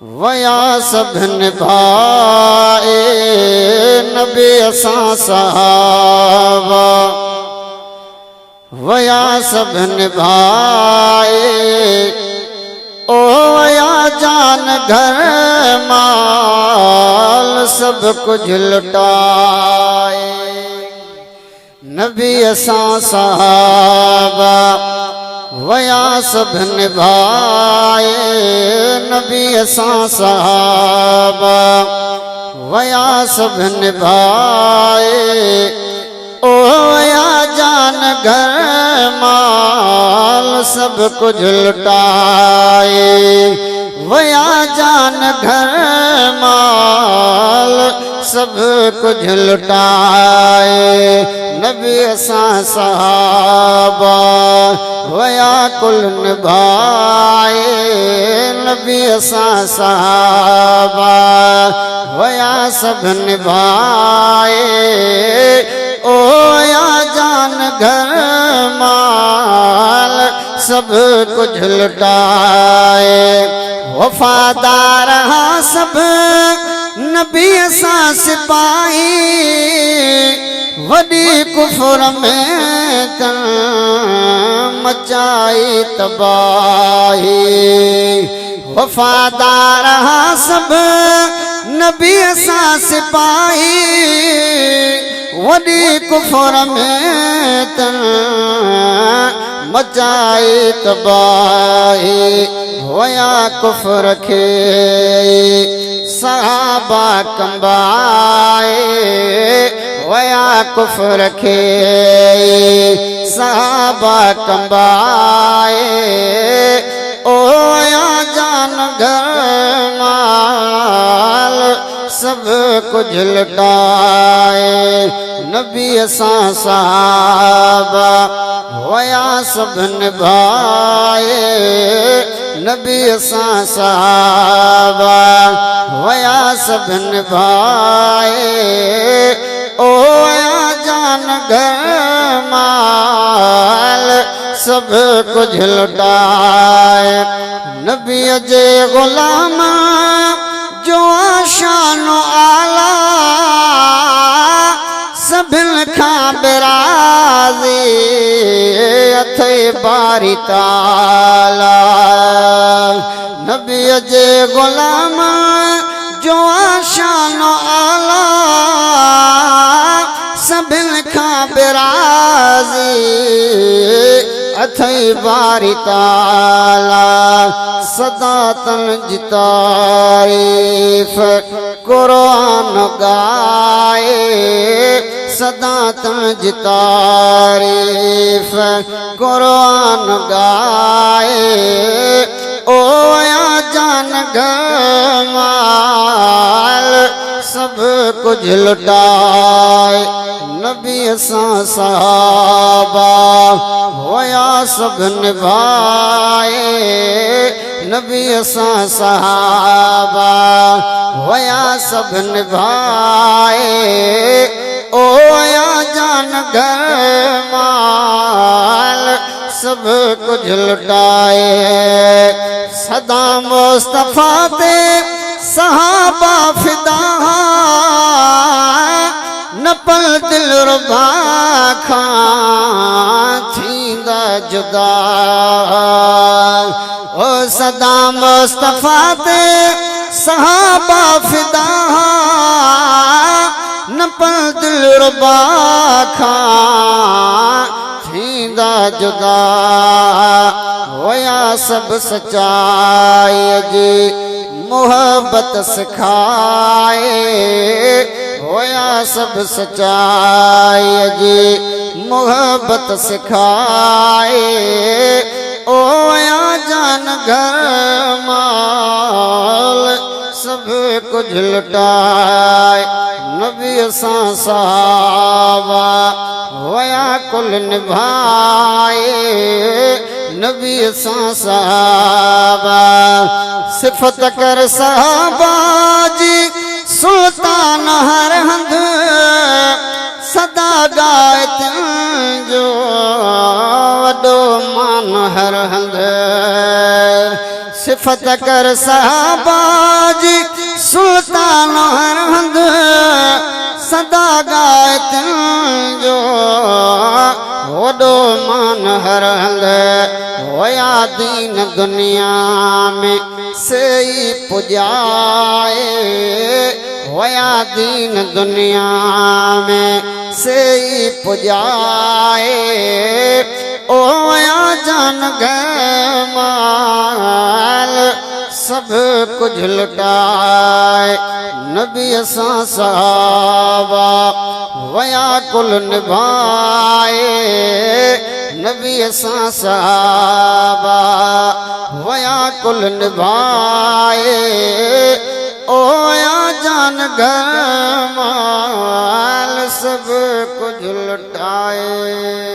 वया सब निभाए नबी असां सहाबा वया सब निभाए ओ वया जान घर माल सब कुछ लुटाए नबी असां सहाबा वया सब निभाए नबी असां सहाबा वया सब निभाए ओ वया जान घर माल सब कुछ लुटाए वया जान घर माल सब कुछ लुटाए नबी असां सहाबा वया कुल निभाए नबी असां सहाबा वया सब निभाए ओ वया जान घर माल सब कुछ लुटाए वफादार हाँ सब नबी असां सिपाही वडी कुफर में तन मचाई तबाही वफादार हाँ सब नबी असां सिपाही वडी कुफर में तन मचाई तबाही वया कुफर खे सहाबा कंबाए वया कुफर खे सहाबा कंबाए ओ वया जान घर माल सब कुछ लुटाए नबी असां सहाबा वया सब निभाए नबी असां सहाबा वया सब निभाए ओ वया जान घर माल सब कुछ लुटाए नबी जे गुलाम जो शान आला सभिन खां बिराज़ी अथे बारी ताला नबी जे गुलाम जो शान आला सभिन खां बिराज़ी अथे बारी ताला सदा तन जी तारीफ़ कुरान गाए सदा तन जी तारीफ़ कुरान गाए ओ वया जान घर माल सब कुछ लुटाए नबी असां सहाबा वया सब निभाए नबी असां सहाबा वया सब निभाए ओ वया जान घर माल सब कुछ लुटाए सदा मुस्तफा ते सहाबा फिदा न पल दिल रुबा खां थींदा जुदा ओ सदा मुस्तफा ते सहाबा फिदा न पल दिल रुबा खां थींदा जुदा होया सब सच्चाई जी मोहब्बत सिखाए होया सब सच्चाई जी मोहब्बत सिखाए ओ वया जान घर माल सब कुछ लुटाए नबी असां सहाबा वया कुल निभाए नबी असां सहाबा सिफत कर सहाबा जी सुल्तान हर हंध सदा गायत जो वडो मान हर हंध सिफत कर साहबाजी सुल्तान हर हंद सदा गाए जो वॾो मान हर हंद होया दीन दुनिया में सही पुजाए होया दीन दुनिया में सही पुजाए ओ जान गमाल सब कुछ लुटाए नबी असां सहाबा वया कुल निभाए नबी असां सहाबा वया कुल निभाए ओ जान गमाल सब कुछ लुटाए।